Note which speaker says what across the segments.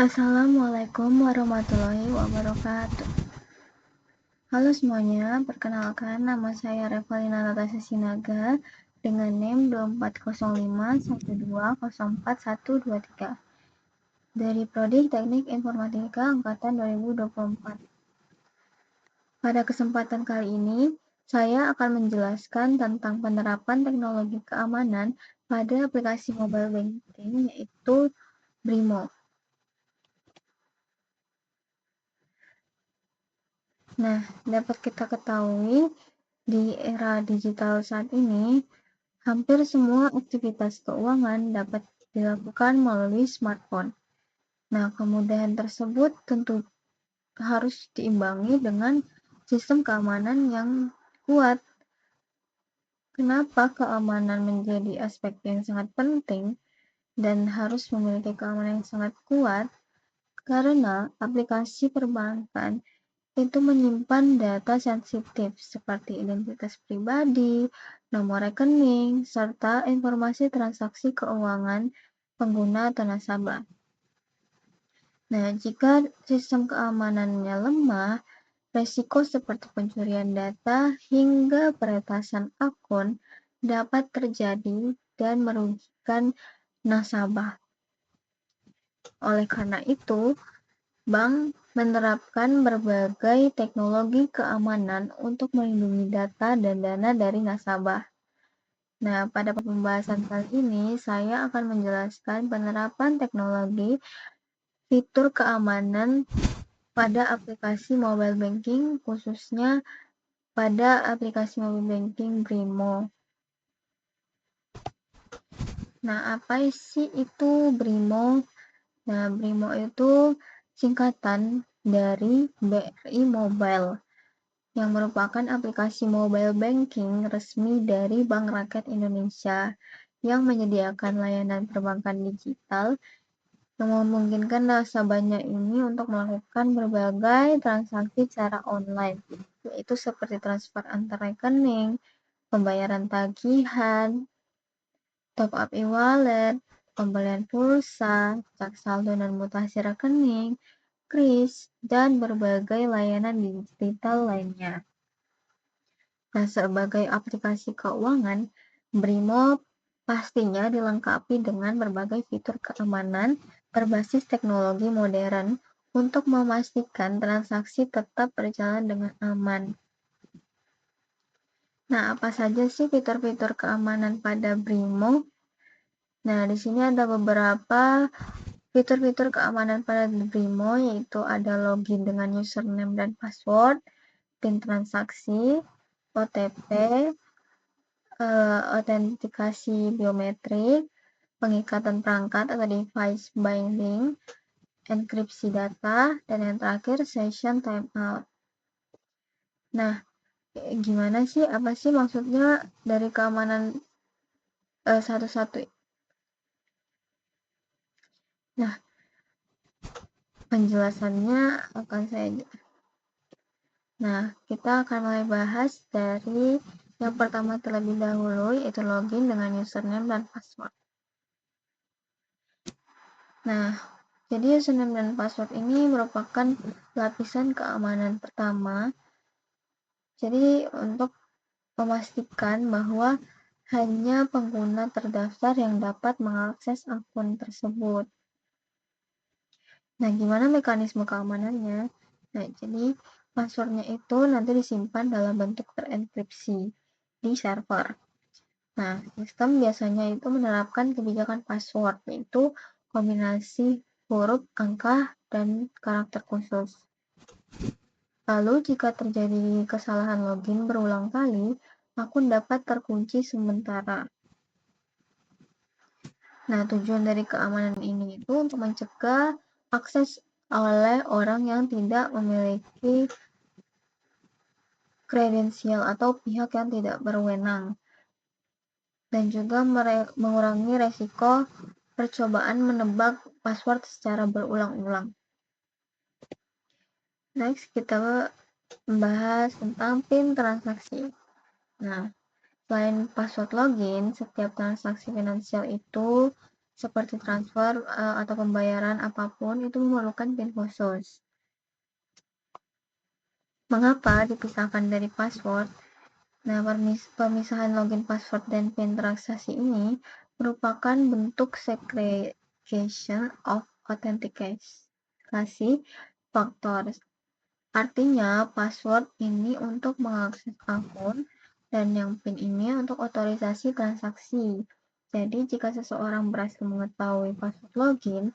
Speaker 1: Assalamualaikum warahmatullahi wabarakatuh. Halo semuanya, perkenalkan nama saya Revalina Natasha Sinaga dengan NIM 240512041123 dari Prodi Teknik Informatika Angkatan 2024. Pada kesempatan kali ini, saya akan menjelaskan tentang penerapan teknologi keamanan pada aplikasi mobile banking yaitu BRIMO. Nah, dapat kita ketahui di era digital saat ini, hampir semua aktivitas keuangan dapat dilakukan melalui smartphone. Nah, kemudahan tersebut tentu harus diimbangi dengan sistem keamanan yang kuat. Kenapa keamanan menjadi aspek yang sangat penting dan harus memiliki keamanan yang sangat kuat? Karena aplikasi perbankan itu menyimpan data sensitif seperti identitas pribadi, nomor rekening, serta informasi transaksi keuangan pengguna atau nasabah. Nah, jika sistem keamanannya lemah, resiko seperti pencurian data hingga peretasan akun dapat terjadi dan merugikan nasabah. Oleh karena itu, bank menerapkan berbagai teknologi keamanan untuk melindungi data dan dana dari nasabah. Nah, pada pembahasan kali ini, saya akan menjelaskan penerapan teknologi fitur keamanan pada aplikasi mobile banking, khususnya pada aplikasi mobile banking BRIMO. Nah, apa sih itu BRIMO? Nah, BRIMO itu singkatan dari BRI Mobile, yang merupakan aplikasi mobile banking resmi dari Bank Rakyat Indonesia yang menyediakan layanan perbankan digital yang memungkinkan nasabahnya ini untuk melakukan berbagai transaksi secara online, yaitu seperti transfer antar rekening, pembayaran tagihan, top up e-wallet, pembelian pulsa, cek saldo dan mutasi rekening, kris, dan berbagai layanan digital lainnya. Nah, sebagai aplikasi keuangan, BRIMO pastinya dilengkapi dengan berbagai fitur keamanan berbasis teknologi modern untuk memastikan transaksi tetap berjalan dengan aman. Nah, apa saja sih fitur-fitur keamanan pada BRIMO? Nah, di sini ada beberapa fitur-fitur keamanan pada BRIMO, yaitu ada login dengan username dan password, PIN transaksi, OTP, autentikasi biometrik, pengikatan perangkat atau device binding, enkripsi data, dan yang terakhir session timeout. Nah, gimana sih? Apa sih maksudnya dari keamanan satu-satu? Nah, penjelasannya akan saya. Nah, kita akan mulai bahas dari yang pertama terlebih dahulu, yaitu login dengan username dan password. Nah, jadi username dan password ini merupakan lapisan keamanan pertama. Jadi untuk memastikan bahwa hanya pengguna terdaftar yang dapat mengakses akun tersebut. Nah, gimana mekanisme keamanannya? Nah, jadi passwordnya itu nanti disimpan dalam bentuk terenkripsi di server. Nah, sistem biasanya itu menerapkan kebijakan password, yaitu kombinasi huruf, angka, dan karakter khusus. Lalu, jika terjadi kesalahan login berulang kali, akun dapat terkunci sementara. Nah, tujuan dari keamanan ini itu untuk mencegah akses oleh orang yang tidak memiliki kredensial atau pihak yang tidak berwenang, dan juga mengurangi resiko percobaan menebak password secara berulang-ulang. Next, kita membahas tentang PIN transaksi. Nah, selain password login, setiap transaksi finansial itu seperti transfer atau pembayaran apapun itu memerlukan PIN khusus. Mengapa dipisahkan dari password? Nah, pemisahan login password dan PIN transaksi ini merupakan bentuk segregation of authentication faktor. Artinya, password ini untuk mengakses akun dan yang PIN ini untuk otorisasi transaksi. Jadi, jika seseorang berhasil mengetahui password login,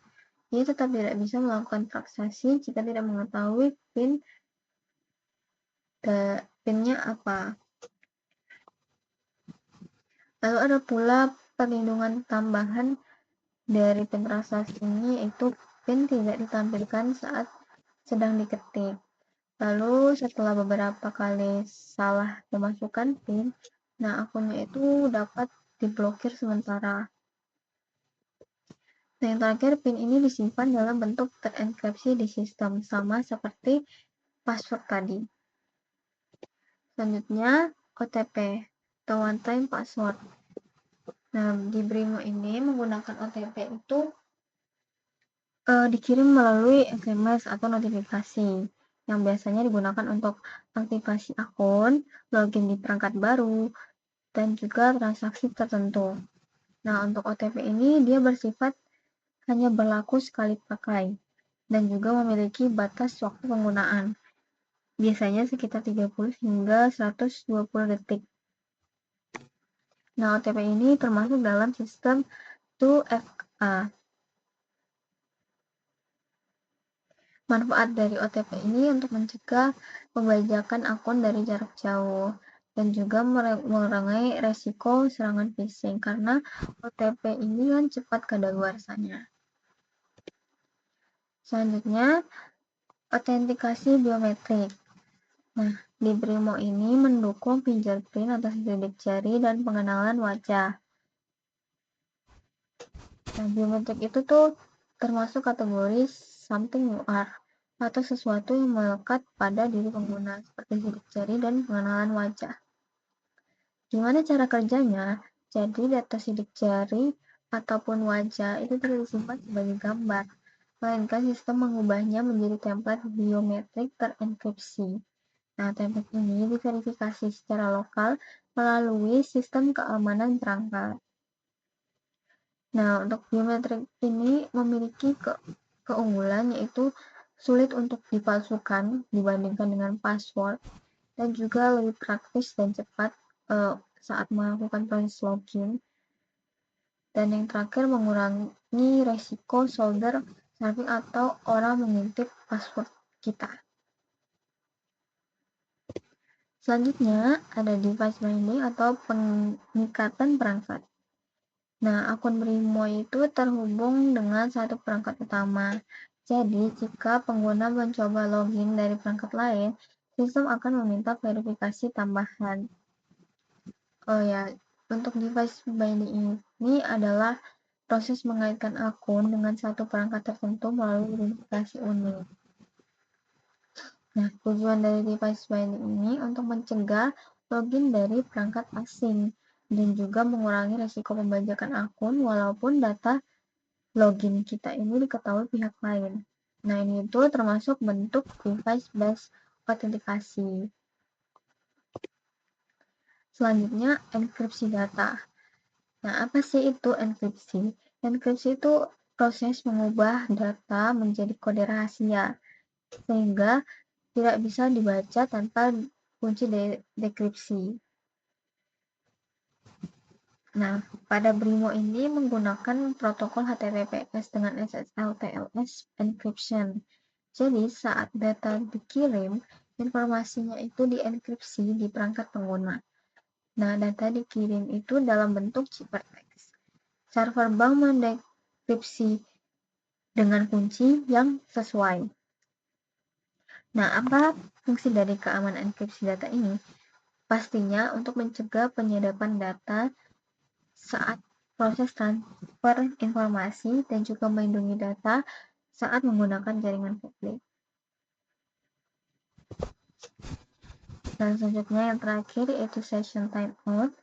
Speaker 1: dia tetap tidak bisa melakukan transaksi jika tidak mengetahui PIN-nya apa. Lalu ada pula perlindungan tambahan dari PIN transaksi ini, yaitu PIN tidak ditampilkan saat sedang diketik. Lalu setelah beberapa kali salah memasukkan PIN, nah akunnya itu dapat diblokir sementara. Nah, yang terakhir, PIN ini disimpan dalam bentuk terenkripsi di sistem, sama seperti password tadi. Selanjutnya, OTP atau one time password. Nah, di Brimo ini menggunakan OTP itu dikirim melalui SMS atau notifikasi yang biasanya digunakan untuk aktivasi akun, login di perangkat baru, dan juga transaksi tertentu. Nah, untuk OTP ini dia bersifat hanya berlaku sekali pakai dan juga memiliki batas waktu penggunaan. Biasanya sekitar 30 hingga 120 detik. Nah, OTP ini termasuk dalam sistem 2FA. Manfaat dari OTP ini untuk mencegah pembajakan akun dari jarak jauh dan juga mengurangi resiko serangan phishing karena OTP ini kan cepat kadaluarsanya. Selanjutnya, autentikasi biometrik. Nah, di Brimo ini mendukung fingerprint atau sidik jari dan pengenalan wajah. Nah, biometrik itu tuh termasuk kategori something you are atau sesuatu yang melekat pada diri pengguna seperti sidik jari dan pengenalan wajah. Gimana cara kerjanya? Jadi data sidik jari ataupun wajah itu tidak disimpan sebagai gambar, melainkan sistem mengubahnya menjadi template biometrik terenkripsi. Nah, template ini diverifikasi secara lokal melalui sistem keamanan perangkat. Nah, untuk biometrik ini memiliki keunggulan yaitu sulit untuk dipalsukan dibandingkan dengan password dan juga lebih praktis dan cepat saat melakukan proses login. Dan yang terakhir, mengurangi resiko solder surfing atau orang mengintip password kita. Selanjutnya ada device binding atau pengikatan perangkat. Nah, akun Brimo itu terhubung dengan satu perangkat utama. Jadi, jika pengguna mencoba login dari perangkat lain, sistem akan meminta verifikasi tambahan. Oh ya, untuk device binding ini adalah proses mengaitkan akun dengan satu perangkat tertentu melalui verifikasi unik. Nah, tujuan dari device binding ini untuk mencegah login dari perangkat asing dan juga mengurangi risiko pembajakan akun walaupun data login kita ini diketahui pihak lain. Nah, ini itu termasuk bentuk device-based autentikasi. Selanjutnya, enkripsi data. Nah, apa sih itu enkripsi? Enkripsi itu proses mengubah data menjadi kode rahasia, sehingga tidak bisa dibaca tanpa kunci dekripsi. Nah, pada Brimo ini menggunakan protokol HTTPS dengan SSL TLS encryption. Jadi, saat data dikirim, informasinya itu dienkripsi di perangkat pengguna. Nah, data dikirim itu dalam bentuk ciphertext. Server bank mendekripsi dengan kunci yang sesuai. Nah, apa fungsi dari keamanan enkripsi data ini? Pastinya untuk mencegah penyadapan data saat proses transfer informasi dan juga melindungi data saat menggunakan jaringan publik. Dan selanjutnya yang terakhir yaitu session timeout.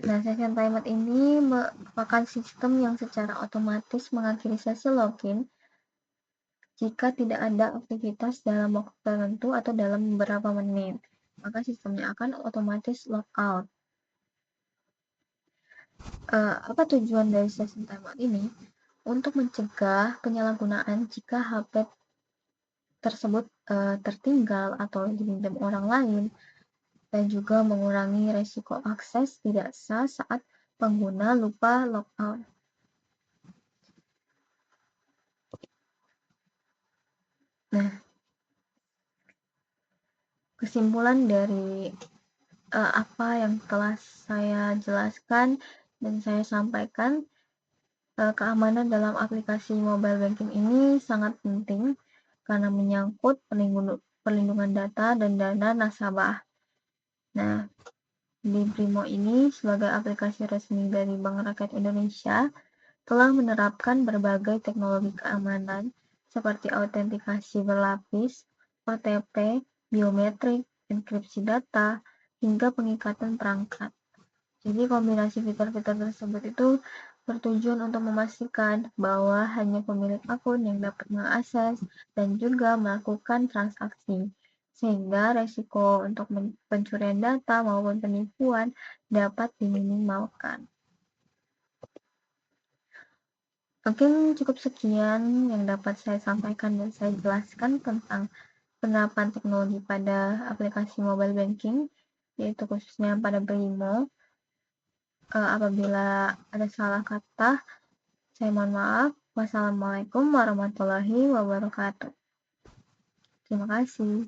Speaker 1: Nah, session timer ini merupakan sistem yang secara otomatis mengakhiri sesi login jika tidak ada aktivitas dalam waktu tertentu atau dalam beberapa menit. Maka sistemnya akan otomatis logout. Apa tujuan dari session timer ini? Untuk mencegah penyalahgunaan jika HP tersebut tertinggal atau dipinjam orang lain, dan juga mengurangi resiko akses tidak sah saat pengguna lupa logout. Nah, kesimpulan dari apa yang telah saya jelaskan dan saya sampaikan, keamanan dalam aplikasi mobile banking ini sangat penting karena menyangkut perlindungan data dan dana nasabah. Nah, di Brimo ini sebagai aplikasi resmi dari Bank Rakyat Indonesia telah menerapkan berbagai teknologi keamanan seperti autentikasi berlapis, OTP, biometrik, enkripsi data, hingga pengikatan perangkat. Jadi kombinasi fitur-fitur tersebut itu bertujuan untuk memastikan bahwa hanya pemilik akun yang dapat mengakses dan juga melakukan transaksi, sehingga resiko untuk pencurian data maupun penipuan dapat diminimalkan. Mungkin cukup sekian yang dapat saya sampaikan dan saya jelaskan tentang penerapan teknologi pada aplikasi mobile banking, yaitu khususnya pada Brimo. Apabila ada salah kata, saya mohon maaf. Wassalamualaikum warahmatullahi wabarakatuh. Terima kasih.